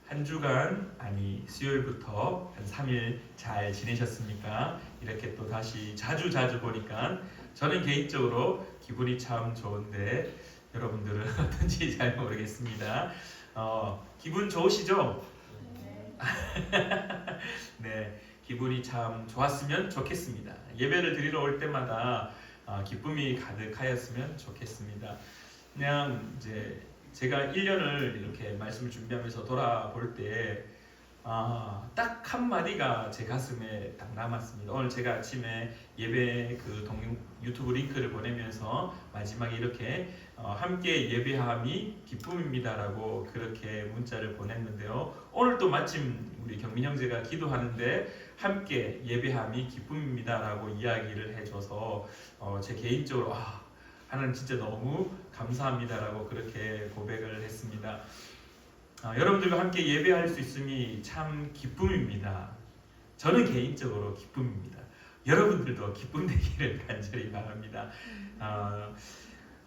한 주간 수요일부터 한 3일 잘 지내셨습니까? 이렇게 또 다시 자주 보니까 저는 개인적으로 기분이 참 좋은데 여러분들은 어떤지 잘 모르겠습니다. 기분 좋으시죠? 네, 기분이 참 좋았으면 좋겠습니다. 예배를 드리러 올 때마다 기쁨이 가득하였으면 좋겠습니다. 그냥 이제 제가 1년을 이렇게 말씀을 준비하면서 돌아볼 때 딱 한마디가 제 가슴에 딱 남았습니다. 오늘 제가 아침에 예배 그 유튜브 링크를 보내면서 마지막에 이렇게 함께 예배함이 기쁨입니다라고 그렇게 문자를 보냈는데요. 오늘 또 마침 우리 경민 형제가 기도하는데 함께 예배함이 기쁨입니다라고 이야기를 해줘서 제 개인적으로 하나님 진짜 너무 감사합니다라고 그렇게 고백을 했습니다. 여러분들과 함께 예배할 수 있음이 참 기쁨입니다. 저는 개인적으로 기쁨입니다. 여러분들도 기쁨 되기를 간절히 바랍니다.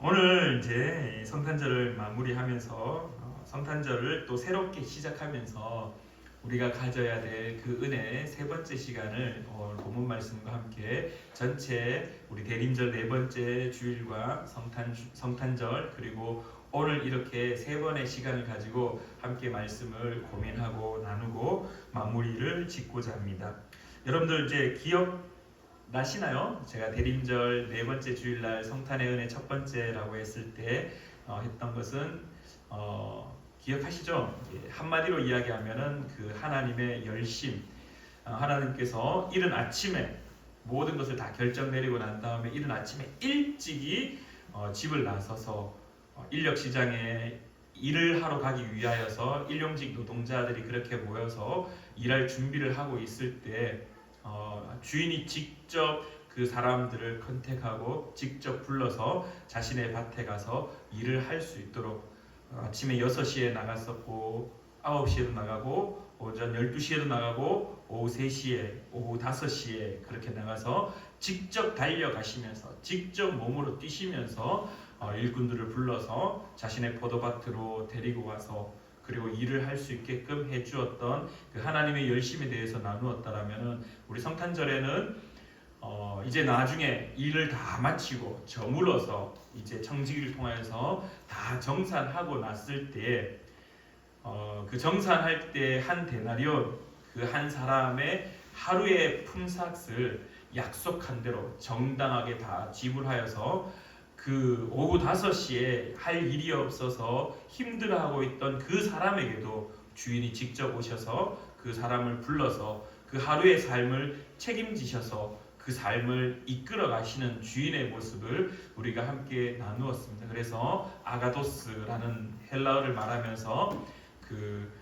오늘 이제 성탄절을 마무리하면서 성탄절을 또 새롭게 시작하면서 우리가 가져야 될 그 은혜의 세 번째 시간을 오늘 본문 말씀과 함께 전체 우리 대림절 네 번째 주일과 성탄절 그리고 오늘 이렇게 세 번의 시간을 가지고 함께 말씀을 고민하고 나누고 마무리를 짓고자 합니다. 여러분들 이제 기억 나시나요? 제가 대림절 네 번째 주일날 성탄의 은혜 첫 번째라고 했을 때 했던 것은 기억하시죠? 한마디로 이야기하면은 그 하나님의 열심, 하나님께서 이른 아침에 모든 것을 다 결정 내리고 난 다음에 이른 아침에 일찍이 집을 나서서 인력 시장에 일을 하러 가기 위하여서 일용직 노동자들이 그렇게 모여서 일할 준비를 하고 있을 때 주인이 직접 그 사람들을 컨택하고 직접 불러서 자신의 밭에 가서 일을 할 수 있도록 아침에 6시에 나갔었고 9시에도 나가고 오전 12시에도 나가고 오후 3시에 오후 5시에 그렇게 나가서 직접 달려가시면서 직접 몸으로 뛰시면서 일꾼들을 불러서 자신의 포도밭으로 데리고 와서 그리고 일을 할 수 있게끔 해주었던 그 하나님의 열심에 대해서 나누었다라면은 우리 성탄절에는 이제 나중에 일을 다 마치고 저물어서 이제 청지기를 통해서 다 정산하고 났을 때 그 정산할 때 한 데나리온 그 한 사람의 하루의 품삯을 약속한 대로 정당하게 다 지불하여서 그 오후 5시에 할 일이 없어서 힘들어하고 있던 그 사람에게도 주인이 직접 오셔서 그 사람을 불러서 그 하루의 삶을 책임지셔서 그 삶을 이끌어 가시는 주인의 모습을 우리가 함께 나누었습니다. 그래서 아가도스라는 헬라어를 말하면서 그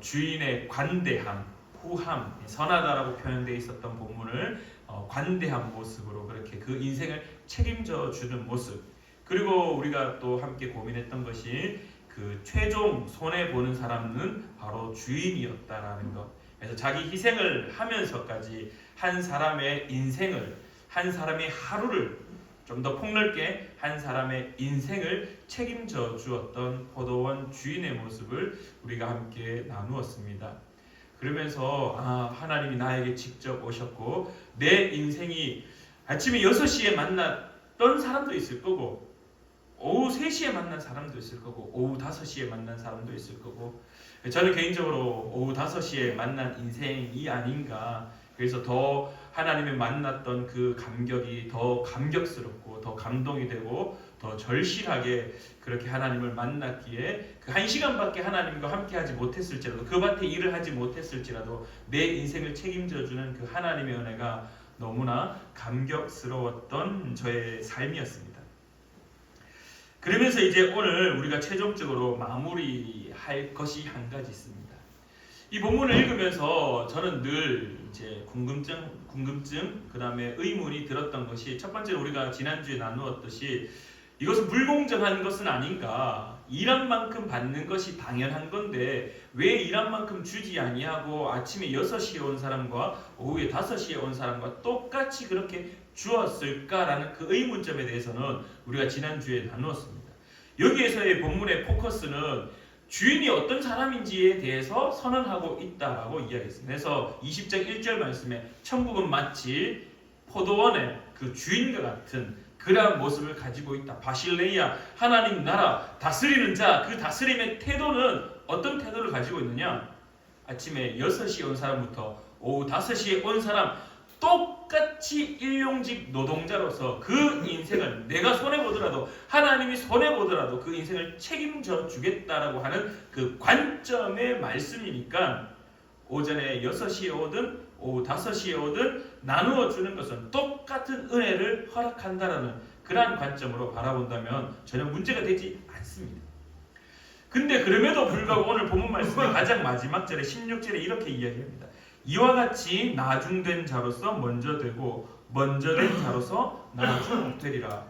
주인의 관대함, 후함, 선하다라고 표현되어 있었던 본문을 관대한 모습으로 그렇게 그 인생을 책임져 주는 모습. 그리고 우리가 또 함께 고민했던 것이 그 최종 손해 보는 사람은 바로 주인이었다라는 것. 그래서 자기 희생을 하면서까지 한 사람의 인생을, 한 사람의 하루를 좀 더 폭넓게 한 사람의 인생을 책임져 주었던 포도원 주인의 모습을 우리가 함께 나누었습니다. 그러면서 하나님이 나에게 직접 오셨고 내 인생이 아침에 6시에 만났던 사람도 있을 거고 오후 3시에 만난 사람도 있을 거고 오후 5시에 만난 사람도 있을 거고 저는 개인적으로 오후 5시에 만난 인생이 아닌가. 그래서 더 하나님을 만났던 그 감격이 더 감격스럽고 더 감동이 되고 더 절실하게 그렇게 하나님을 만났기에 그 1시간밖에 하나님과 함께 하지 못했을지라도 그 밭에 일을 하지 못했을지라도 내 인생을 책임져 주는 그 하나님의 은혜가 너무나 감격스러웠던 저의 삶이었습니다. 그러면서 이제 오늘 우리가 최종적으로 마무리할 것이 한 가지 있습니다. 이 본문을 읽으면서 저는 늘 이제 궁금증, 그 다음에 의문이 들었던 것이 첫 번째로 우리가 지난주에 나누었듯이 이것은 불공정한 것은 아닌가. 일한 만큼 받는 것이 당연한 건데 왜 일한 만큼 주지 아니하고 아침에 6시에 온 사람과 오후에 5시에 온 사람과 똑같이 그렇게 주었을까라는 그 의문점에 대해서는 우리가 지난주에 나누었습니다. 여기에서의 본문의 포커스는 주인이 어떤 사람인지에 대해서 선언하고 있다라고 이야기했습니다. 그래서 20장 1절 말씀에 천국은 마치 포도원의 그 주인과 같은 그러한 모습을 가지고 있다. 바실레이아, 하나님 나라 다스리는 자, 그 다스림의 태도는 어떤 태도를 가지고 있느냐? 아침에 6시에 온 사람부터 오후 5시에 온 사람 똑같이 일용직 노동자로서 그 인생을 내가 손해보더라도 하나님이 손해보더라도 그 인생을 책임져 주겠다라고 하는 그 관점의 말씀이니까 오전에 6시에 오든 오후 5시에 오든 나누어 주는 것은 똑같은 은혜를 허락한다라는 그러한 관점으로 바라본다면 전혀 문제가 되지 않습니다. 근데 그럼에도 불구하고 오늘 본문 말씀의 가장 마지막 절에 16절에 이렇게 이야기합니다. 이와 같이 나중된 자로서 먼저 되고 먼저 된 자로서 나중 되리라.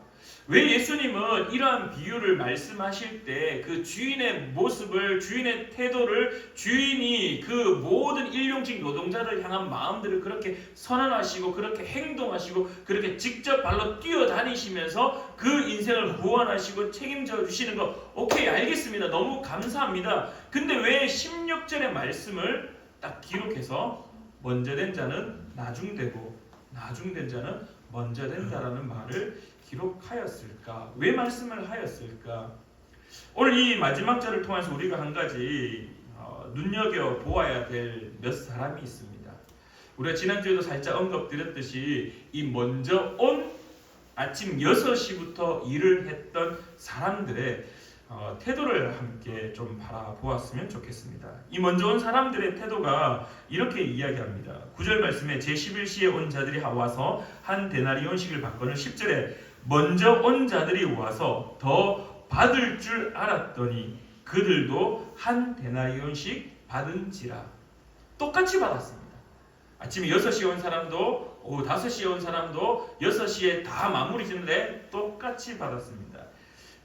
왜 예수님은 이러한 비유를 말씀하실 때 그 주인의 모습을, 주인의 태도를, 주인이 그 모든 일용직 노동자를 향한 마음들을 그렇게 선언하시고 그렇게 행동하시고 그렇게 직접 발로 뛰어다니시면서 그 인생을 구원하시고 책임져 주시는 거 오케이 알겠습니다. 너무 감사합니다. 근데 왜 16절의 말씀을 딱 기록해서 먼저 된 자는 나중 되고 나중 된 자는 먼저 된다라는 말을 기록하였을까? 왜 말씀을 하였을까? 오늘 이 마지막 절을 통해서 우리가 한 가지 눈여겨 보아야 될 몇 사람이 있습니다. 우리가 지난주에도 살짝 언급드렸듯이 이 먼저 온 아침 6시부터 일을 했던 사람들의 태도를 함께 좀 바라보았으면 좋겠습니다. 이 먼저 온 사람들의 태도가 이렇게 이야기합니다. 9절 말씀에 제11시에 온 자들이 와서 한 데나리온씩을 받고는 10절에 먼저 온 자들이 와서 더 받을 줄 알았더니 그들도 한 데나리온씩 받은지라. 똑같이 받았습니다. 아침에 6시에 온 사람도 오후 5시에 온 사람도 6시에 다 마무리 짓는데 똑같이 받았습니다.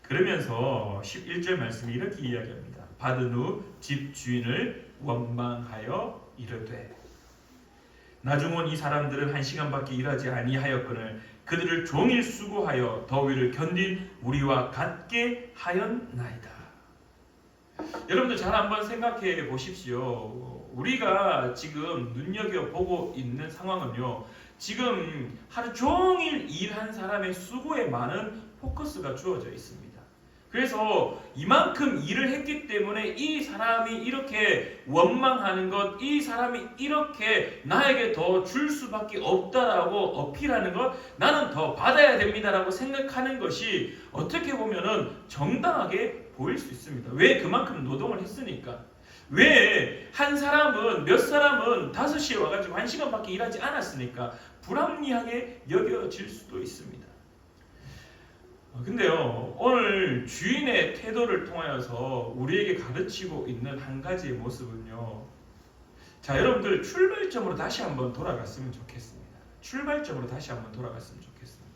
그러면서 11절 말씀이 이렇게 이야기합니다. 받은 후 집 주인을 원망하여 이르되 나중 온 이 사람들은 1시간밖에 일하지 아니하였거늘 그들을 종일 수고하여 더위를 견딘 우리와 같게 하였나이다. 여러분들 잘 한번 생각해 보십시오. 우리가 지금 눈여겨보고 있는 상황은요, 지금 하루 종일 일한 사람의 수고에 많은 포커스가 주어져 있습니다. 그래서 이만큼 일을 했기 때문에 이 사람이 이렇게 원망하는 것, 이 사람이 이렇게 나에게 더 줄 수밖에 없다라고 어필하는 것, 나는 더 받아야 됩니다라고 생각하는 것이 어떻게 보면은 정당하게 보일 수 있습니다. 왜? 그만큼 노동을 했으니까. 왜 한 사람은, 몇 사람은 5시에 와가지고 1시간밖에 일하지 않았으니까 불합리하게 여겨질 수도 있습니다. 근데요, 오늘 주인의 태도를 통하여서 우리에게 가르치고 있는 한 가지의 모습은요, 자, 여러분들 출발점으로 다시 한번 돌아갔으면 좋겠습니다. 출발점으로 다시 한번 돌아갔으면 좋겠습니다.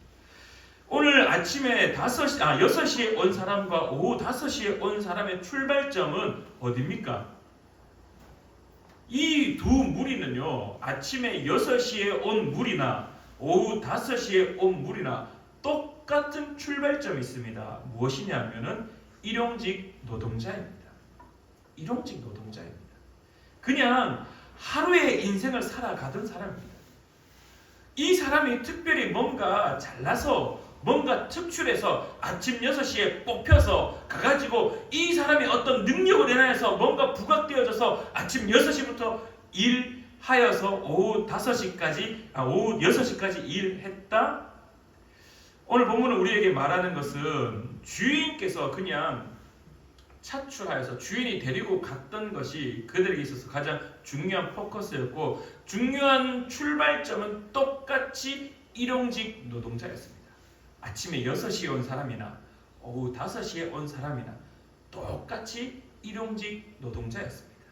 오늘 아침에 6시에 온 사람과 오후 5시에 온 사람의 출발점은 어디입니까? 이 두 무리는요, 아침에 6시에 온 무리나 오후 5시에 온 무리나 똑같은 출발점이 있습니다. 무엇이냐면은 일용직 노동자입니다. 일용직 노동자입니다. 그냥 하루의 인생을 살아가던 사람입니다. 이 사람이 특별히 뭔가 잘나서 뭔가 특출해서 아침 6시에 뽑혀서 가가지고 이 사람이 어떤 능력을 인하여서 뭔가 부각되어져서 아침 6시부터 일하여서 오후 6시까지 일했다? 오늘 본문은 우리에게 말하는 것은 주인께서 그냥 차출하여서 주인이 데리고 갔던 것이 그들에게 있어서 가장 중요한 포커스였고 중요한 출발점은 똑같이 일용직 노동자였습니다. 아침에 6시에 온 사람이나 오후 5시에 온 사람이나 똑같이 일용직 노동자였습니다.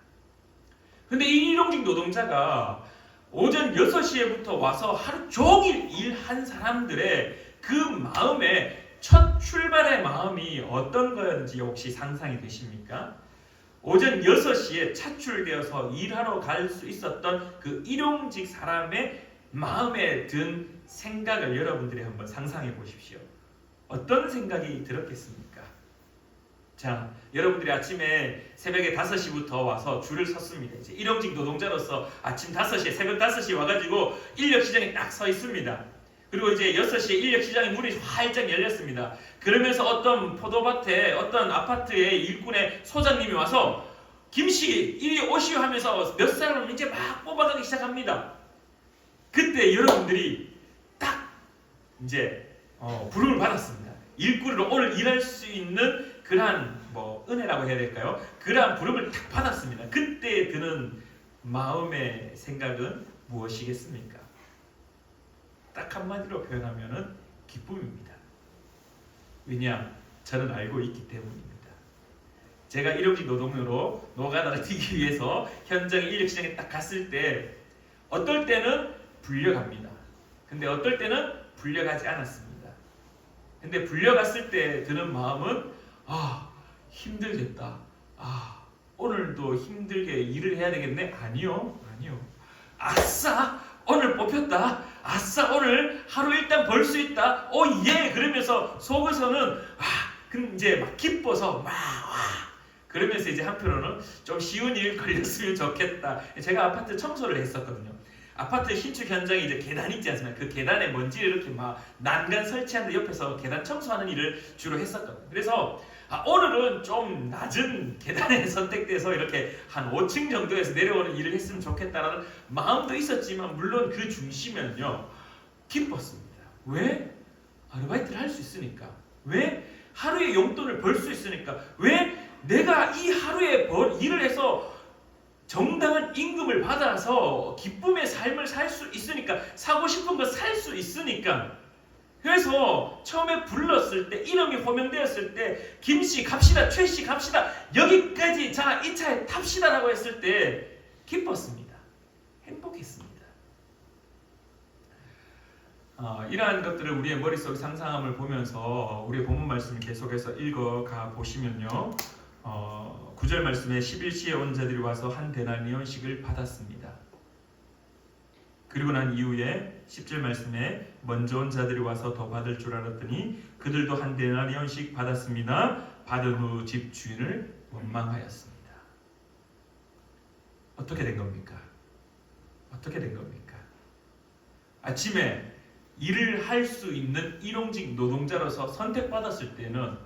근데 이 일용직 노동자가 오전 6시에부터 와서 하루 종일 일한 사람들의 그 마음에 첫 출발의 마음이 어떤 거였는지 혹시 상상이 되십니까? 오전 6시에 차출되어서 일하러 갈 수 있었던 그 일용직 사람의 마음에 든 생각을 여러분들이 한번 상상해 보십시오. 어떤 생각이 들었겠습니까? 자, 여러분들이 아침에 새벽에 5시부터 와서 줄을 섰습니다. 이제 일용직 노동자로서 아침 5시에, 새벽 5시에 와가지고 인력시장에 딱 서 있습니다. 그리고 이제 6시에 인력시장에 문이 활짝 열렸습니다. 그러면서 어떤 포도밭에, 어떤 아파트의 일꾼의 소장님이 와서 김씨 이리 오시오 하면서 몇 사람을 이제 막 뽑아가기 시작합니다. 그때 여러분들이 딱 이제 부름을 받았습니다. 일꾼으로 오늘 일할 수 있는 그러한 은혜라고 해야 될까요? 그러한 부름을 딱 받았습니다. 그때 드는 마음의 생각은 무엇이겠습니까? 딱 한마디로 표현하면은 기쁨입니다. 왜냐? 저는 알고 있기 때문입니다. 제가 일용직 노동으로 노가다를 뛰기 위해서 현장 인력시장에 딱 갔을 때 어떨 때는 불려갑니다. 근데 어떨 때는 불려가지 않았습니다. 근데 불려갔을 때 드는 마음은 힘들겠다. 오늘도 힘들게 일을 해야 되겠네? 아니요. 아싸! 오늘 뽑혔다. 아싸! 오늘 하루 일단 벌 수 있다. 예! 그러면서 속에서는 그럼 이제 막 기뻐서 그러면서 이제 한편으로는 좀 쉬운 일 걸렸으면 좋겠다. 제가 아파트 청소를 했었거든요. 아파트 신축 현장에 이제 계단 있지 않습니까? 그 계단에 먼지를 이렇게 막 난간 설치하는데 옆에서 계단 청소하는 일을 주로 했었거든요. 그래서 오늘은 좀 낮은 계단에 선택돼서 이렇게 한 5층 정도에서 내려오는 일을 했으면 좋겠다라는 마음도 있었지만 물론 그 중심에는요 기뻤습니다. 왜? 아르바이트를 할 수 있으니까. 왜? 하루에 용돈을 벌 수 있으니까. 왜? 내가 이 하루에 일을 해서 정당한 임금을 받아서 기쁨의 삶을 살 수 있으니까. 사고 싶은 거 살 수 있으니까. 그래서 처음에 불렀을 때, 이름이 호명되었을 때 김씨 갑시다, 최씨 갑시다, 여기까지 자 이 차에 탑시다 라고 했을 때 기뻤습니다. 행복했습니다. 이러한 것들을 우리의 머릿속에 상상함을 보면서 우리의 본문 말씀을 계속해서 읽어가 보시면요 9절 말씀에 11시에 온 자들이 와서 한 데나리온씩을 받았습니다. 그리고 난 이후에 10절 말씀에 먼저 온 자들이 와서 더 받을 줄 알았더니 그들도 한 데나리온씩 받았습니다. 받은 후 집 주인을 원망하였습니다. 어떻게 된 겁니까? 아침에 일을 할 수 있는 일용직 노동자로서 선택받았을 때는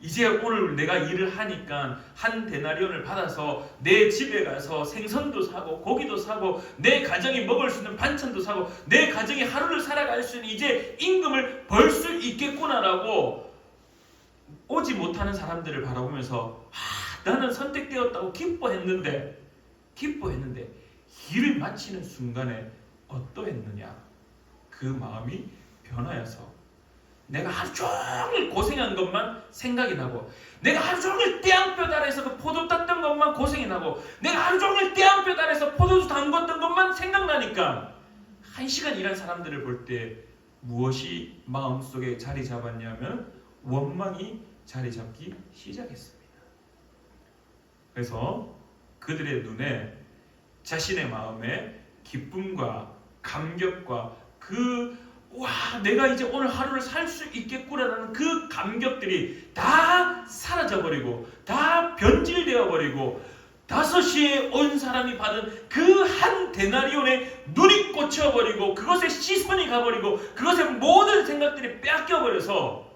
이제 오늘 내가 일을 하니까 한 데나리온을 받아서 내 집에 가서 생선도 사고 고기도 사고 내 가정이 먹을 수 있는 반찬도 사고 내 가정이 하루를 살아갈 수 있는 이제 임금을 벌 수 있겠구나라고 오지 못하는 사람들을 바라보면서 나는 선택되었다고 기뻐했는데 일을 마치는 순간에 어떠했느냐? 그 마음이 변하여서 내가 하루 종일 고생한 것만 생각이 나고 내가 하루 종일 떼양볕 아래에서 그 포도 땄던 것만 고생이 나고 내가 하루 종일 떼양볕 아래에서 포도주 담궜던 것만 생각나니까 1시간 일한 사람들을 볼 때 무엇이 마음속에 자리 잡았냐면 원망이 자리 잡기 시작했습니다. 그래서 그들의 눈에 자신의 마음에 기쁨과 감격과 내가 이제 오늘 하루를 살 수 있겠구나라는 그 감격들이 다 사라져버리고 다 변질되어버리고 5시에 온 사람이 받은 그 한 데나리온에 눈이 꽂혀버리고 그것에 시선이 가버리고 그것의 모든 생각들이 뺏겨버려서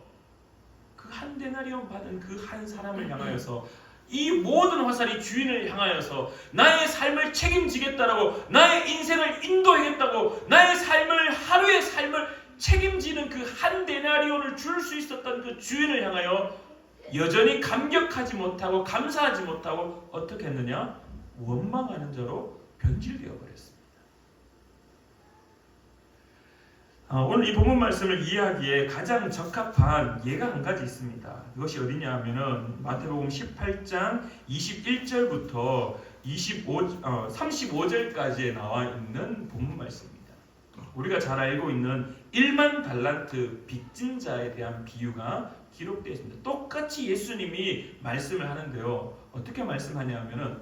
그 한 데나리온 받은 그 한 사람을 향하여서 이 모든 화살이 주인을 향하여서 나의 삶을 책임지겠다라고 나의 인생을 인도하겠다고 나의 삶을 하루의 삶을 책임지는 그 한 데나리온을 줄 수 있었던 그 주인을 향하여 여전히 감격하지 못하고 감사하지 못하고 어떻게 했느냐? 원망하는 자로 변질되어 버렸습니다. 오늘 이 본문 말씀을 이해하기에 가장 적합한 예가 한 가지 있습니다. 그것이 어디냐 하면은 마태복음 18장 21절부터 35절까지에 나와 있는 본문 말씀입니다. 우리가 잘 알고 있는 1만 달란트 빚진 자에 대한 비유가 기록되어 있습니다. 똑같이 예수님이 말씀을 하는데요. 어떻게 말씀하냐 하면은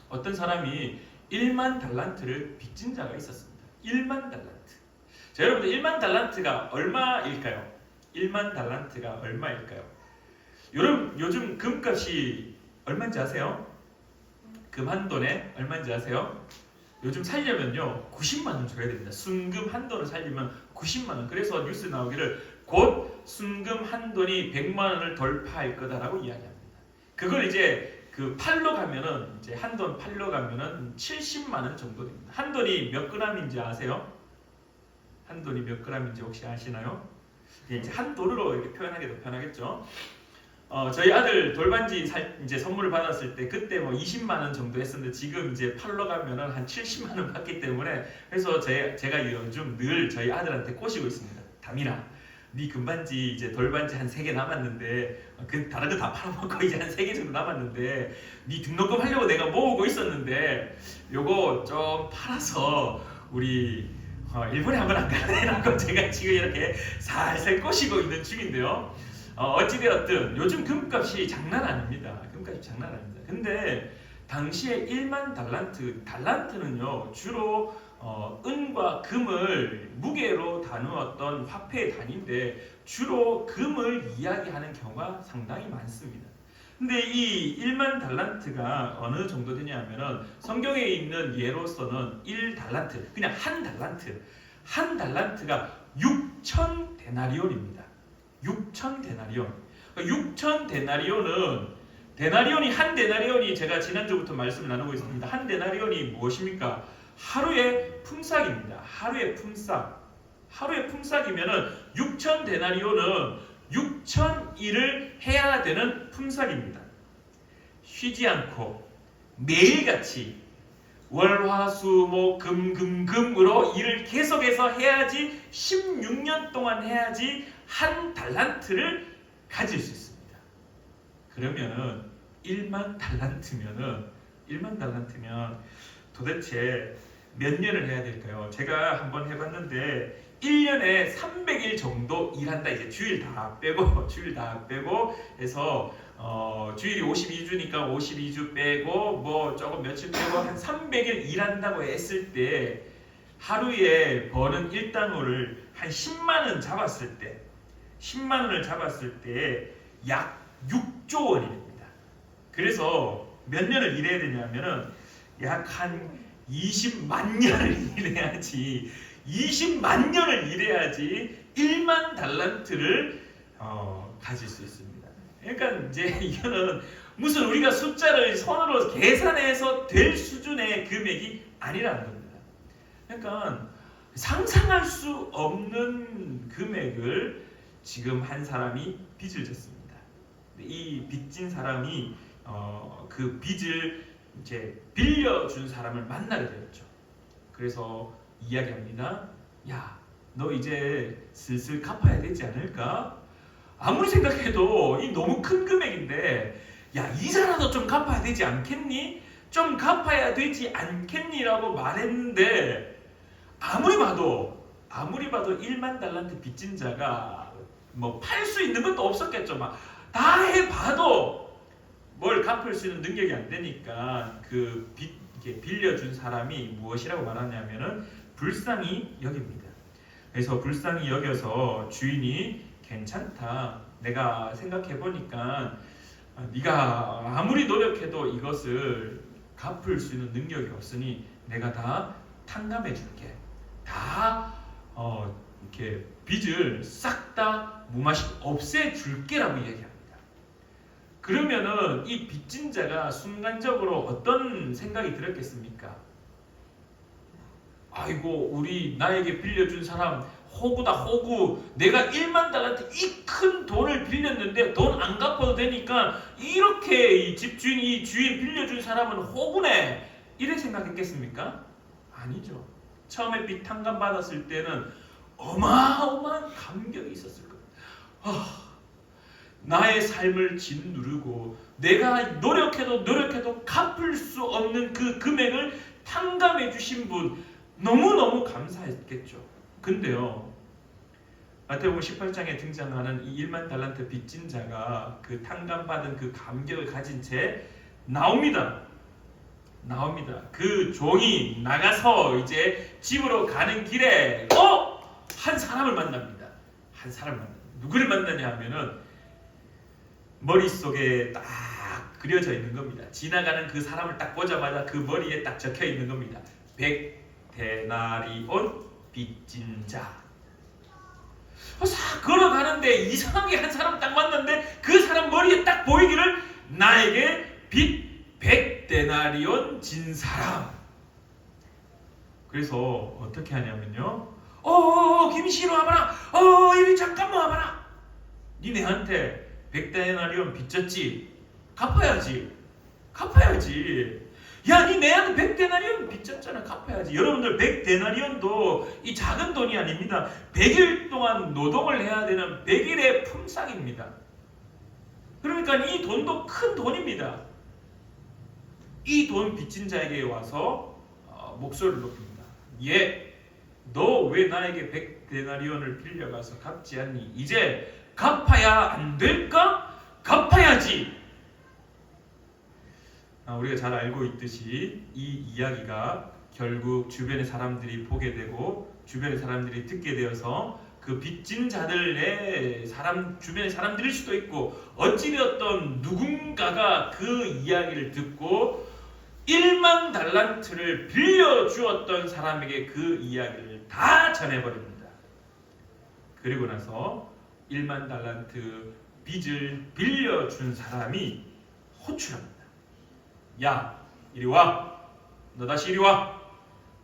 어떤 사람이 1만 달란트를 빚진 자가 있었습니다. 1만 달란트. 자, 여러분들 1만 달란트가 얼마일까요? 1만 달란트가 얼마일까요? 여러분 요즘 금값이 얼마인지 아세요? 금 한 돈에 얼마인지 아세요? 요즘 살려면요 90만 원 줘야 됩니다. 순금 한 돈을 살려면 90만 원. 그래서 뉴스 나오기를 곧 순금 한 돈이 100만 원을 돌파할 거다라고 이야기합니다. 그걸 이제 그 팔로 가면은 이제 한 돈 팔로 가면은 70만 원 정도 됩니다. 한 돈이 몇 그램인지 아세요? 한 돈이 몇 그램인지 혹시 아시나요? 이제 한 돈으로 이렇게 표현하기 더 편하겠죠. 저희 아들 돌반지 이제 선물을 받았을 때 그때 뭐 20만 원 정도 했었는데 지금 이제 팔러 가면은 한 70만 원 받기 때문에 그래서 제가 요즘 늘 저희 아들한테 꼬시고 있습니다. 담이나, 네 금반지 이제 돌반지 한 3개 남았는데 그 다른 거 다 팔아먹고 이제 한 3개 정도 남았는데 네 등록금 하려고 내가 모으고 있었는데 요거 좀 팔아서 우리 일본에 한번 안 가라고 제가 지금 이렇게 살살 꼬시고 있는 중인데요. 어찌되었든 요즘 금값이 장난 아닙니다. 금값이 장난 아닙니다. 근데 당시에 1만 달란트는요 주로 은과 금을 무게로 다루었던 화폐의 단위인데 주로 금을 이야기하는 경우가 상당히 많습니다. 근데 이 1만 달란트가 어느 정도 되냐면은 성경에 있는 예로서는 1달란트, 그냥 한 달란트가 6천 데나리온입니다. 6천 데나리온. 6천 데나리온이 한 데나리온이 제가 지난주부터 말씀을 나누고 있습니다. 한 데나리온이 무엇입니까? 하루의 품삯입니다. 하루의 품삯이면은 6천 데나리온은 6천 일을 해야 되는 품삯입니다. 쉬지 않고 매일같이 월화수목금으로 일을 계속해서 해야지 16년 동안 해야지 한 달란트를 가질 수 있습니다. 그러면은 1만 달란트면 도대체 몇 년을 해야 될까요? 제가 한번 해봤는데 1년에 300일 정도 일한다. 이제 주일 다 빼고 해서 주일이 52주니까 52주 빼고 뭐 조금 며칠 빼고 한 300일 일한다고 했을 때 하루에 버는 일당으로를 한 10만 원 잡았을 때 약 6조 원이 됩니다. 그래서 몇 년을 일해야 되냐면은 약 한 20만 년을 일해야지 1만 달란트를 가질 수 있습니다. 그러니까 이제 이거는 무슨 우리가 숫자를 손으로 계산해서 될 수준의 금액이 아니라는 겁니다. 그러니까 상상할 수 없는 금액을 지금 한 사람이 빚을 졌습니다. 이 빚진 사람이 그 빚을 이제 빌려준 사람을 만나게 되었죠. 그래서 이야기합니다. 야, 너 이제 슬슬 갚아야 되지 않을까? 아무리 생각해도 이 너무 큰 금액인데 야, 이자라도 좀 갚아야 되지 않겠니? 좀 갚아야 되지 않겠니라고 말했는데 아무리 봐도 1만 달란트 빚진 자가 뭐 팔 수 있는 것도 없었겠죠. 막 다 해봐도 뭘 갚을 수 있는 능력이 안 되니까 그 빌려준 사람이 무엇이라고 말하냐면은 불쌍히 여깁니다. 그래서 불쌍히 여겨서 주인이 괜찮다. 내가 생각해 보니까 네가 아무리 노력해도 이것을 갚을 수 있는 능력이 없으니 내가 다 탕감해 줄게. 다 이렇게 빚을 싹 다 무마시 없애 줄게라고 얘기합니다. 그러면은 이 빚진 자가 순간적으로 어떤 생각이 들었겠습니까? 아이고, 우리 나에게 빌려준 사람 호구다, 호구. 내가 1만 달란트 이 큰 돈을 빌렸는데 돈 안 갚아도 되니까 이렇게 이 집주인, 이 주인 빌려준 사람은 호구네. 이래 생각했겠습니까? 아니죠. 처음에 빚 탕감 받았을 때는 어마어마한 감격이 있었을 겁니다. 나의 삶을 짓누르고 내가 노력해도 갚을 수 없는 그 금액을 탕감해 주신 분 너무너무 감사했겠죠. 근데요, 마태복음 18장에 등장하는 이 1만 달란트 빚진 자가 그 탕감받은 그 감격을 가진 채 나옵니다. 그 종이 나가서 이제 집으로 가는 길에 한 사람을 만납니다. 누구를 만나냐 하면은 머릿속에 딱 그려져 있는 겁니다. 지나가는 그 사람을 딱 보자마자 그 머리에 딱 적혀 있는 겁니다. 100데나리온 빚진 자. 싹 걸어가는데 이상하게 한 사람 딱 만났는데 그 사람 머리에 딱 보이기를 나에게 빚 100데나리온 진 사람. 그래서 어떻게 하냐면요. 김씨로 와봐라. 이리 잠깐만 와봐라. 니 내한테 100데나리온 빚졌지? 갚아야지. 야, 니 내한테 100데나리온 빚졌잖아. 갚아야지. 여러분들 100데나리온도 이 작은 돈이 아닙니다. 100일 동안 노동을 해야 되는 100일의 품삯입니다. 그러니까 이 돈도 큰 돈입니다. 이 돈 빚진 자에게 와서 목소리를 높입니다. 너 왜 나에게 100데나리온을 빌려가서 갚지 않니? 이제 갚아야 안 될까? 갚아야지. 우리가 잘 알고 있듯이 이 이야기가 결국 주변의 사람들이 보게 되고 주변의 사람들이 듣게 되어서 그 빚진 자들의 주변의 사람들일 수도 있고 어찌되었던 누군가가 그 이야기를 듣고 1만 달란트를 빌려주었던 사람에게 그 이야기를 다 전해버립니다. 그리고 나서 1만 달란트 빚을 빌려준 사람이 호출합니다. 야, 이리 와. 너 다시 이리 와.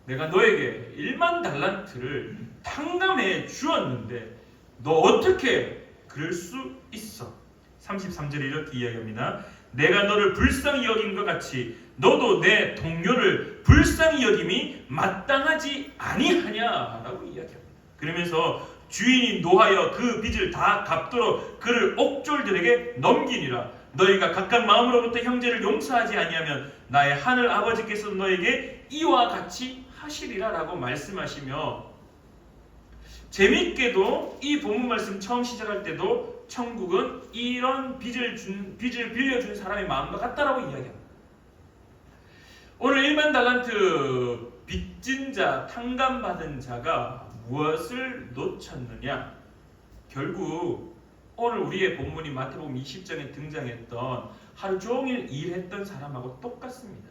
내가 너에게 1만 달란트를 탕감해 주었는데 너 어떻게 그럴 수 있어? 33절에 이렇게 이야기합니다. 내가 너를 불쌍히 여긴 것 같이 너도 내 동료를 불쌍히 여김이 마땅하지 아니하냐라고 이야기합니다. 그러면서 주인이 노하여 그 빚을 다 갚도록 그를 옥졸들에게 넘기니라. 너희가 각각 마음으로부터 형제를 용서하지 아니하면 나의 하늘 아버지께서 너에게 이와 같이 하시리라 라고 말씀하시며, 재밌게도 이 본문 말씀 처음 시작할 때도 천국은 이런 빚을 빌려준 사람의 마음과 같다라고 이야기합니다. 오늘 1만 달란트 빚진 자, 탕감받은 자가 무엇을 놓쳤느냐? 결국 오늘 우리의 본문이 마태복음 20장에 등장했던 하루 종일 일했던 사람하고 똑같습니다.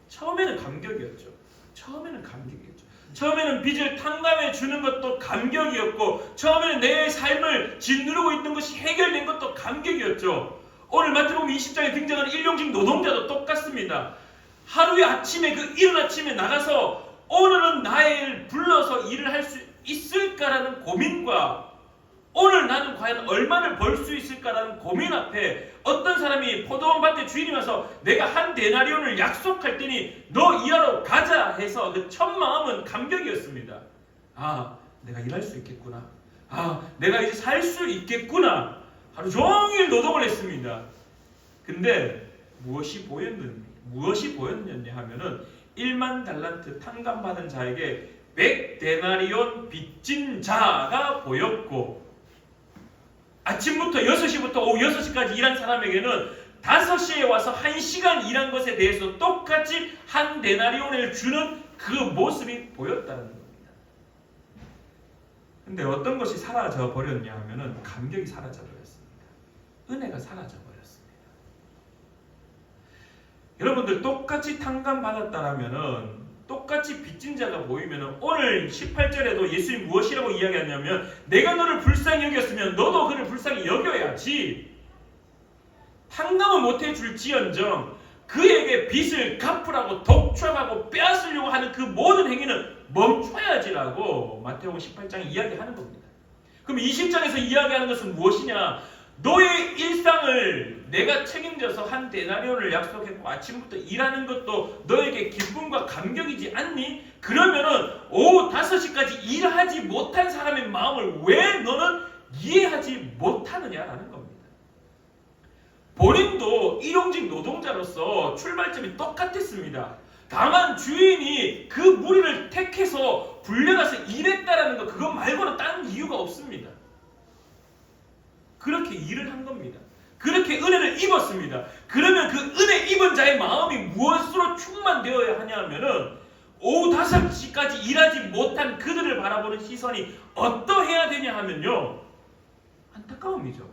처음에는 감격이었죠. 처음에는 빚을 탕감해 주는 것도 감격이었고, 처음에는 내 삶을 짓누르고 있는 것이 해결된 것도 감격이었죠. 오늘 마태복음 20장에 등장하는 일용직 노동자도 똑같습니다. 하루의 아침에 이른 아침에 나가서 오늘은 나를 불러서 일을 할 수 있을까라는 고민과 오늘 나는 과연 얼마를 벌 수 있을까라는 고민 앞에 어떤 사람이 포도원 밭에 주인이 와서 내가 한 데나리온을 약속할 테니 너 일하러 가자 해서 그 첫 마음은 감격이었습니다. 아, 내가 일할 수 있겠구나. 아, 내가 이제 살 수 있겠구나. 하루 종일 노동을 했습니다. 근데 무엇이 보였느냐 하면은 1만 달란트 탕감받은 자에게 100데나리온 빚진 자가 보였고, 아침부터 6시부터 오후 6시까지 일한 사람에게는 5시에 와서 1시간 일한 것에 대해서 똑같이 한 데나리온을 주는 그 모습이 보였다는 겁니다. 근데 어떤 것이 사라져 버렸냐 하면은 감격이 사라져 버렸습니다. 은혜가 사라져 버렸습니다. 여러분들 똑같이 탕감받았다라면은, 똑같이 빚진 자가 모이면 오늘 18절에도 예수님이 무엇이라고 이야기하냐면, 내가 너를 불쌍히 여겼으면 너도 그를 불쌍히 여겨야지. 탕감은 못해줄지언정 그에게 빚을 갚으라고 독촉하고 빼앗으려고 하는 그 모든 행위는 멈춰야지라고 마태복음 18장이 이야기하는 겁니다. 그럼 20장에서 이야기하는 것은 무엇이냐? 너의 일상을 내가 책임져서 한 데나리온을 약속했고 아침부터 일하는 것도 너에게 기쁨과 감격이지 않니? 그러면은 오후 5시까지 일하지 못한 사람의 마음을 왜 너는 이해하지 못하느냐라는 겁니다. 본인도 일용직 노동자로서 출발점이 똑같았습니다. 다만 주인이 그 무리를 택해서 불려가서 일했다라는 것, 그것 말고는 다른 이유가 없습니다. 그렇게 일을 한 겁니다. 그렇게 은혜를 입었습니다. 그러면 그 은혜 입은 자의 마음이 무엇으로 충만되어야 하냐 하면은 오후 5시까지 일하지 못한 그들을 바라보는 시선이 어떠해야 되냐 하면요, 안타까움이죠.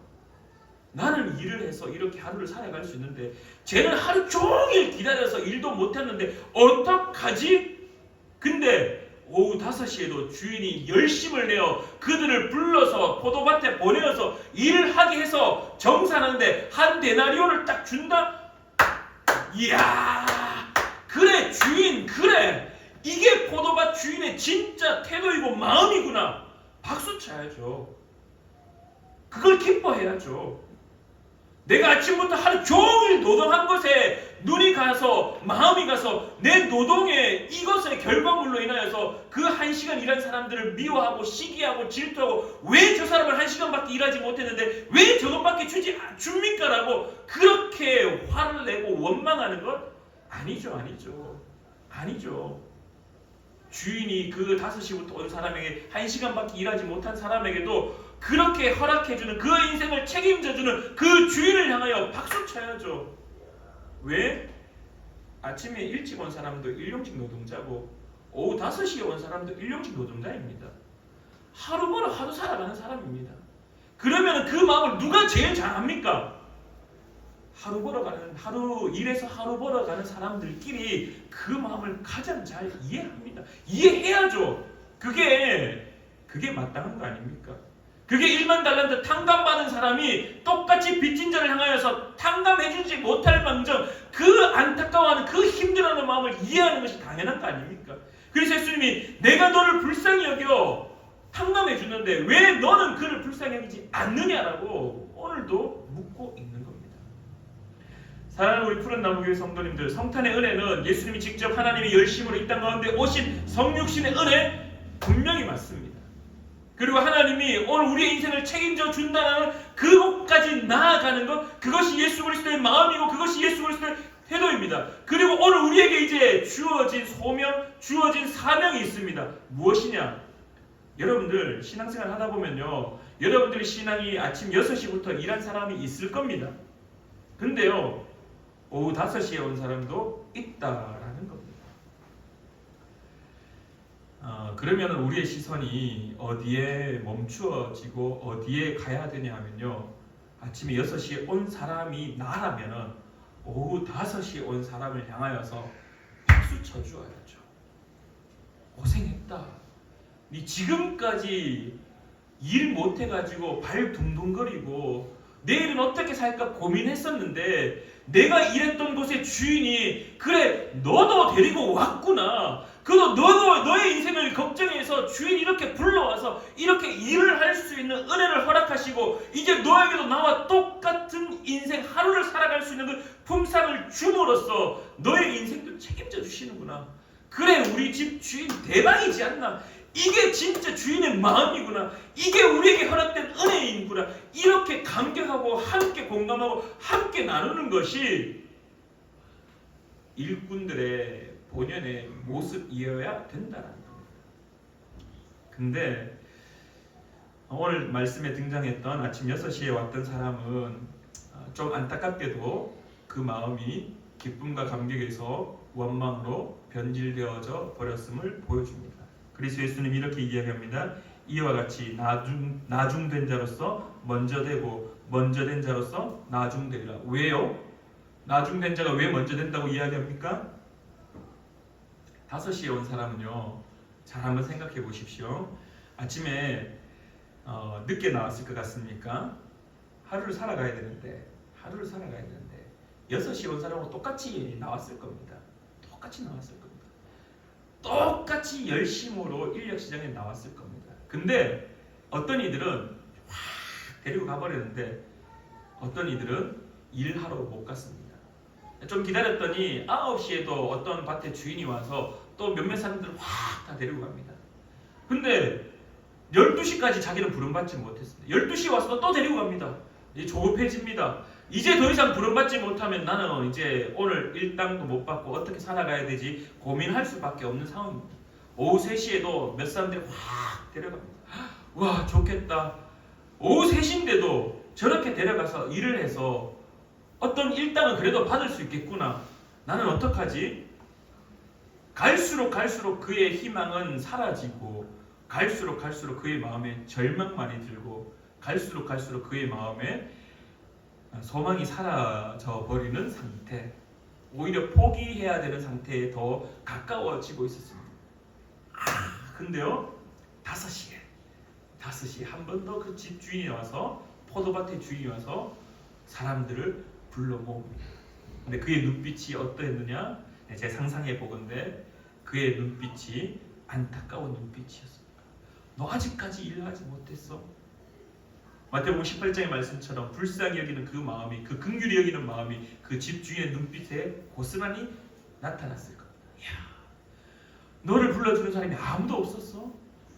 나는 일을 해서 이렇게 하루를 살아갈 수 있는데 쟤는 하루 종일 기다려서 일도 못했는데 어떡하지? 근데 오후 5시에도 주인이 열심을 내어 그들을 불러서 포도밭에 보내어서 일을 하게 해서 정산하는데 한 데나리온을 딱 준다? 이야, 그래 주인, 그래 이게 포도밭 주인의 진짜 태도이고 마음이구나. 박수 쳐야죠. 그걸 기뻐해야죠. 내가 아침부터 하루 종일 노동한 것에 눈이 가서 마음이 가서 내 노동의 이것의 결과물로 인하여서 그 1시간 일한 사람들을 미워하고 시기하고 질투하고 왜 저 사람을 1시간밖에 일하지 못했는데 왜 저것밖에 줍니까? 라고 그렇게 화를 내고 원망하는 것? 아니죠. 주인이 그 5시부터 온 사람에게 1시간밖에 일하지 못한 사람에게도 그렇게 허락해주는 그 인생을 책임져주는 그 주인을 향하여 박수 쳐야죠. 왜? 아침에 일찍 온 사람도 일용직 노동자고 오후 5시에 온 사람도 일용직 노동자입니다. 하루 벌어 하루 살아가는 사람입니다. 그러면 그 마음을 누가 제일 잘 압니까? 하루 일해서 하루 벌어가는 사람들끼리 그 마음을 가장 잘 이해합니다. 이해해야죠. 그게 마땅한 거 아닙니까? 그게 1만 달란트 탕감받은 사람이 똑같이 빚진 자를 향하여서 탕감해주지 못할 망정 그 안타까워하는 그 힘들어하는 마음을 이해하는 것이 당연한 거 아닙니까? 그래서 예수님이 내가 너를 불쌍히 여겨 탕감해주는데 왜 너는 그를 불쌍히 여기지 않느냐라고 오늘도 묻고 있는 겁니다. 사랑하는 우리 푸른나무교회 성도님들, 성탄의 은혜는 예수님이 직접 하나님의 열심으로 이 땅 가운데 오신 성육신의 은혜 분명히 맞습니다. 그리고 하나님이 오늘 우리의 인생을 책임져 준다는 그것까지 나아가는 것, 그것이 예수 그리스도의 마음이고 그것이 예수 그리스도의 태도입니다. 그리고 오늘 우리에게 이제 주어진 소명, 주어진 사명이 있습니다. 무엇이냐? 여러분들 신앙생활 하다 보면요, 여러분들의 신앙이 아침 6시부터 일한 사람이 있을 겁니다. 근데요, 오후 5시에 온 사람도 있다라는 겁니다. 그러면 우리의 시선이 어디에 멈추어지고 어디에 가야 되냐 하면요, 아침에 6시에 온 사람이 나라면 오후 5시에 온 사람을 향하여서 박수 쳐주어야죠. 고생했다. 네 지금까지 일 못해가지고 발 둥둥거리고 내일은 어떻게 살까 고민했었는데 내가 일했던 곳의 주인이 그래 너도 데리고 왔구나. 그도 너도 너의 인생을 걱정해서 주인이 이렇게 불러와서 이렇게 일을 할 수 있는 은혜를 허락하시고 이제 너에게도 나와 똑같은 인생 하루를 살아갈 수 있는 그 품삯을 줌으로써 너의 인생도 책임져 주시는구나. 그래 우리 집 주인 대박이지 않나. 이게 진짜 주인의 마음이구나. 이게 우리에게 허락된 은혜이구나. 이렇게 감격하고 함께 공감하고 함께 나누는 것이 일꾼들의 본연의 모습이어야 된다는 겁니다. 근데 오늘 말씀에 등장했던 아침 6시에 왔던 사람은 좀 안타깝게도 그 마음이 기쁨과 감격에서 원망으로 변질되어져 버렸음을 보여줍니다. 그래서 예수님이 이렇게 이야기합니다. 이와 같이 나중된 자로서 먼저 되고 먼저 된 자로서 나중되리라. 왜요? 나중된 자가 왜 먼저 된다고 이야기합니까? 5시에 온 사람은요, 잘 한번 생각해 보십시오. 아침에 늦게 나왔을 것 같습니까? 하루를 살아가야 되는데 6시에 온 사람하고 똑같이 나왔을 겁니다. 똑같이 열심으로 인력시장에 나왔을 겁니다. 근데 어떤 이들은 확 데리고 가버렸는데 어떤 이들은 일하러 못 갔습니다. 좀 기다렸더니 9시에도 어떤 밭의 주인이 와서 또 몇몇 사람들을 확 다 데리고 갑니다. 근데 12시까지 자기는 부름받지 못했습니다. 12시에 와서 또 데리고 갑니다. 이제 조급해집니다. 이제 더 이상 부름받지 못하면 나는 이제 오늘 일당도 못 받고 어떻게 살아가야 되지 고민할 수밖에 없는 상황입니다. 오후 3시에도 몇 사람들이 확 데려갑니다. 와 좋겠다. 오후 3시인데도 저렇게 데려가서 일을 해서 어떤 일당은 그래도 받을 수 있겠구나. 나는 어떡하지? 갈수록 그의 희망은 사라지고 갈수록 그의 마음에 절망만이 들고 갈수록 그의 마음에 소망이 사라져 버리는 상태, 오히려 포기해야 되는 상태에 더 가까워지고 있었습니다. 근데요, 5시에 한 번 더 그 집 주인이 와서, 포도밭의 주인이 와서 사람들을 불러 모읍니다. 근데 그의 눈빛이 어떠했느냐? 제 상상해 보건대 그의 눈빛이 안타까운 눈빛이었습니다. 너 아직까지 일하지 못했어? 마태복음 18장의 말씀처럼 불쌍히 여기는 그 마음이, 그 긍휼히 여기는 마음이 그 집 주인의 눈빛에 고스란히 나타났을 겁니다. 이야, 너를 불러주는 사람이 아무도 없었어?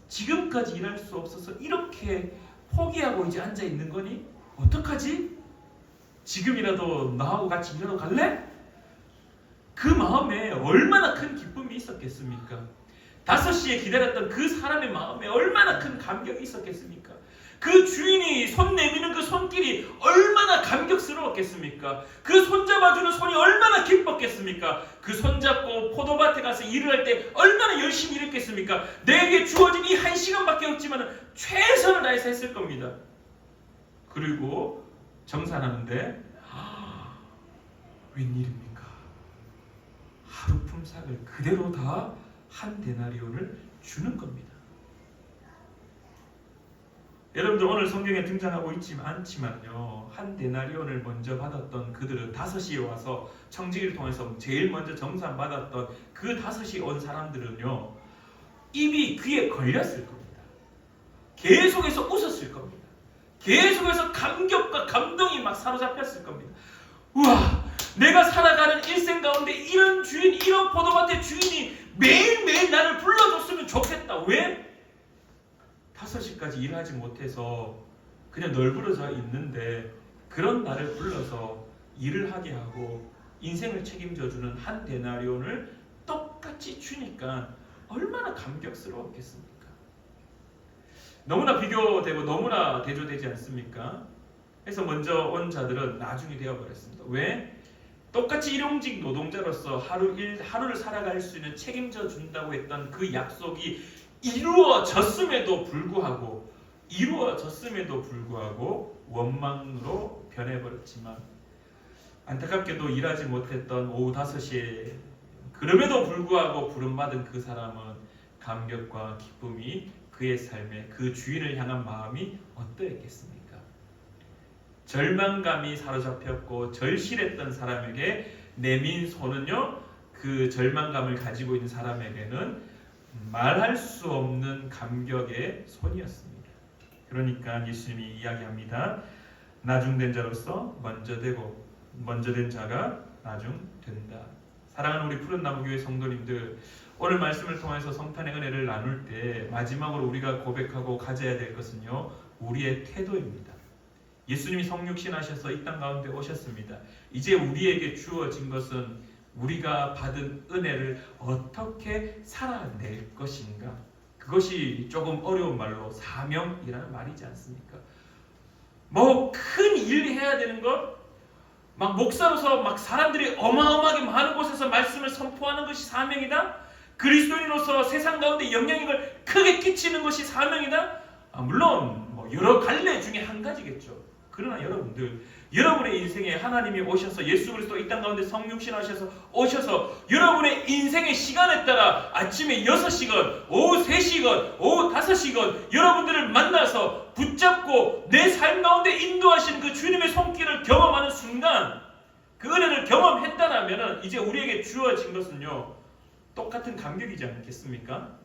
지금까지 일할 수 없어서 이렇게 포기하고 이제 앉아 있는 거니? 어떡하지? 지금이라도 나하고 같이 일하러 갈래? 그 마음에 얼마나 큰 기쁨이 있었겠습니까? 5시에 기다렸던 그 사람의 마음에 얼마나 큰 감격이 있었겠습니까? 그 주인이 손 내미는 그 손길이 얼마나 감격스러웠겠습니까? 그 손잡아주는 손이 얼마나 기뻤겠습니까? 그 손잡고 포도밭에 가서 일을 할 때 얼마나 열심히 일했겠습니까? 내게 주어진 이 1시간밖에 없지만 최선을 다해서 했을 겁니다. 그리고 정산하는데 웬일입니까? 하루 품삯을 그대로 다 한 데나리온을 주는 겁니다. 여러분들 오늘 성경에 등장하고 않지만요, 한 데나리온을 먼저 받았던 그들은 5시에 와서 청지기를 통해서 제일 먼저 정산받았던 그 5시에 온 사람들은요, 입이 귀에 걸렸을 겁니다. 계속해서 웃었을 겁니다. 계속해서 감격과 감동이 막 사로잡혔을 겁니다. 우와, 내가 살아가는 일생 가운데 이런 주인, 이런 포도밭의 주인이 매일매일 나를 불러줬으면 좋겠다. 왜? 5시까지 일하지 못해서 그냥 널브러져 있는데 그런 나를 불러서 일을 하게 하고 인생을 책임져주는 한 데나리온을 똑같이 주니까 얼마나 감격스러웠겠습니까? 너무나 비교되고 너무나 대조되지 않습니까? 그래서 먼저 온 자들은 나중이 되어버렸습니다. 왜? 똑같이 일용직 노동자로서 하루를 살아갈 수 있는 책임져 준다고 했던 그 약속이 이루어졌음에도 불구하고 원망으로 변해버렸지만, 안타깝게도 일하지 못했던 오후 5시에 그럼에도 불구하고 부름받은 그 사람은 감격과 기쁨이 그의 삶에, 그 주인을 향한 마음이 어떠했겠습니까? 절망감이 사로잡혔고 절실했던 사람에게 내민 손은요, 그 절망감을 가지고 있는 사람에게는 말할 수 없는 감격의 손이었습니다. 그러니까 예수님이 이야기합니다. 나중된 자로서 먼저 된 자가 나중된다. 사랑하는 우리 푸른나무교회 성도님들, 오늘 말씀을 통해서 성탄의 은혜를 나눌 때 마지막으로 우리가 고백하고 가져야 될 것은요, 우리의 태도입니다. 예수님이 성육신 하셔서 이 땅 가운데 오셨습니다. 이제 우리에게 주어진 것은 우리가 받은 은혜를 어떻게 살아낼 것인가? 그것이 조금 어려운 말로 사명이라는 말이지 않습니까? 뭐 큰 일 해야 되는 것, 막 목사로서 막 사람들이 어마어마하게 많은 곳에서 말씀을 선포하는 것이 사명이다? 그리스도인으로서 세상 가운데 영향력을 크게 끼치는 것이 사명이다? 물론 뭐 여러 갈래 중에 한 가지겠죠. 그러나 여러분의 인생에 하나님이 오셔서 예수 그리스도 이 땅 가운데 성육신 하셔서 오셔서 여러분의 인생의 시간에 따라 아침에 6시간, 오후 3시간, 오후 5시간 여러분들을 만나서 붙잡고 내 삶 가운데 인도하시는 그 주님의 손길을 경험하는 순간, 그 은혜를 경험했다라면 이제 우리에게 주어진 것은요, 똑같은 감격이지 않겠습니까?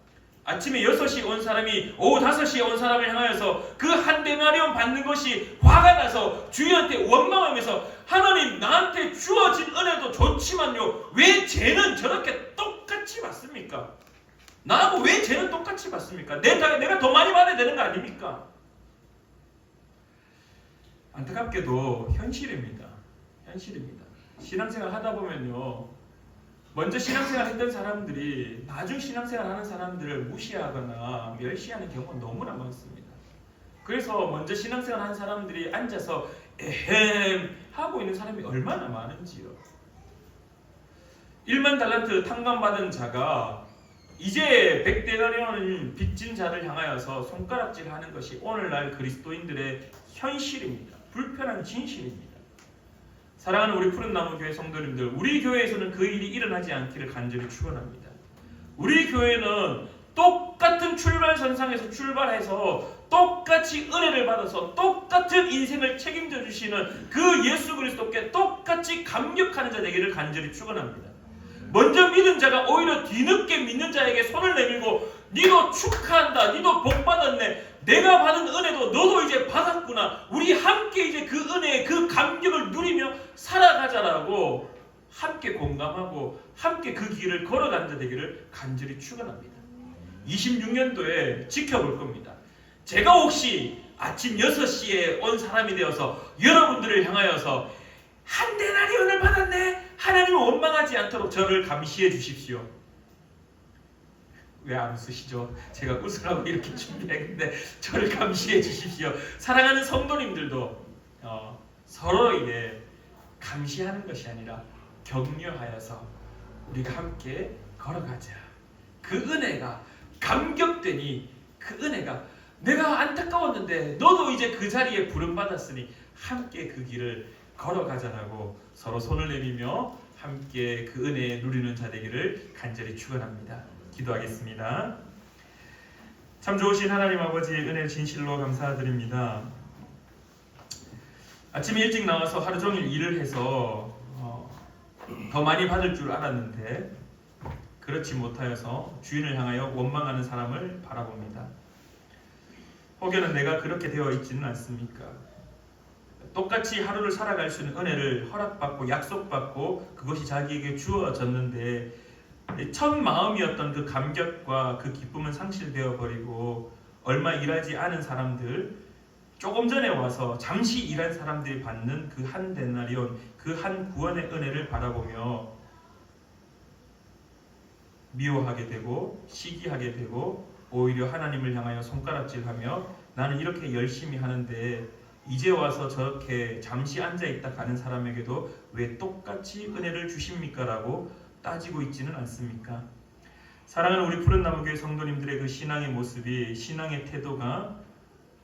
아침에 6시에 온 사람이 오후 5시에 온 사람을 향하여서 그 한 데나리온 받는 것이 화가 나서 주인한테 원망하면서, 하나님, 나한테 주어진 은혜도 좋지만요, 왜 쟤는 저렇게 똑같이 받습니까? 나하고 왜 쟤는 똑같이 받습니까? 내가 더 많이 받아야 되는 거 아닙니까? 안타깝게도 현실입니다. 신앙생활 하다 보면요, 먼저 신앙생활 했던 사람들이 나중 신앙생활 하는 사람들을 무시하거나 멸시하는 경우가 너무나 많습니다. 그래서 먼저 신앙생활 하는 사람들이 앉아서 에헴 하고 있는 사람이 얼마나 많은지요. 1만 달란트 탕감받은 자가 이제 100데나리온을 빚진 자를 향하여서 손가락질하는 것이 오늘날 그리스도인들의 현실입니다. 불편한 진실입니다. 사랑하는 우리 푸른나무 교회 성도님들, 우리 교회에서는 그 일이 일어나지 않기를 간절히 축원합니다. 우리 교회는 똑같은 출발선상에서 출발해서 똑같이 은혜를 받아서 똑같은 인생을 책임져 주시는 그 예수 그리스도께 똑같이 감격하는 자 되기를 간절히 축원합니다. 먼저 믿은 자가 오히려 뒤늦게 믿는 자에게 손을 내밀고 니도 축하한다, 니도 복 받았네, 내가 받은 은혜도 너도 이제 받았구나, 우리 함께 이제 그 은혜의 그 감격을 누리며 살아가자라고 함께 공감하고 함께 그 길을 걸어가는 자 되기를 간절히 축원합니다. 26년도에 지켜볼 겁니다. 제가 혹시 아침 6시에 온 사람이 되어서 여러분들을 향하여서 한 데나리온을 받았네, 하나님을 원망하지 않도록 저를 감시해 주십시오. 왜 안 웃으시죠? 제가 웃으라고 이렇게 준비했는데 저를 감시해 주십시오. 사랑하는 성도님들도 서로에게 감시하는 것이 아니라 격려하여서 우리가 함께 걸어가자. 그 은혜가 감격되니 그 은혜가 내가 안타까웠는데 너도 이제 그 자리에 부름받았으니 함께 그 길을 걸어가자라고 서로 손을 내밀며 함께 그 은혜 누리는 자 되기를 간절히 축원합니다. 기도하겠습니다. 참 좋으신 하나님 아버지의 은혜 진실로 감사드립니다. 아침에 일찍 나와서 하루 종일 일을 해서 더 많이 받을 줄 알았는데 그렇지 못하여서 주인을 향하여 원망하는 사람을 바라봅니다. 혹여는 내가 그렇게 되어 있지는 않습니까? 똑같이 하루를 살아갈 수 있는 은혜를 허락받고 약속받고 그것이 자기에게 주어졌는데 첫 마음이었던 그 감격과 그 기쁨은 상실되어 버리고 얼마 일하지 않은 사람들, 조금 전에 와서 잠시 일한 사람들이 받는 그 한 데나리온, 그 한 구원의 은혜를 바라보며 미워하게 되고 시기하게 되고 오히려 하나님을 향하여 손가락질하며 나는 이렇게 열심히 하는데 이제 와서 저렇게 잠시 앉아있다 가는 사람에게도 왜 똑같이 은혜를 주십니까? 라고 따지고 있지는 않습니까? 사랑하는 우리 푸른나무교회 성도님들의 그 신앙의 모습이, 신앙의 태도가,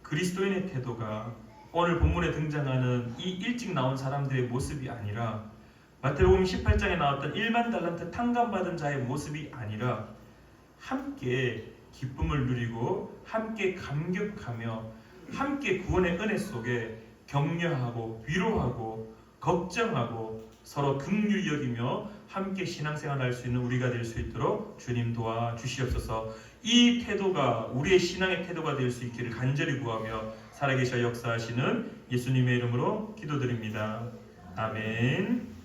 그리스도인의 태도가 오늘 본문에 등장하는 이 일찍 나온 사람들의 모습이 아니라 마태복음 18장에 나왔던 1만 달란트 탕감받은 자의 모습이 아니라 함께 기쁨을 누리고 함께 감격하며 함께 구원의 은혜 속에 격려하고 위로하고 걱정하고 서로 긍휼히 여기며 함께 신앙생활할 수 있는 우리가 될 수 있도록 주님 도와주시옵소서. 이 태도가 우리의 신앙의 태도가 될 수 있기를 간절히 구하며 살아계셔 역사하시는 예수님의 이름으로 기도드립니다. 아멘.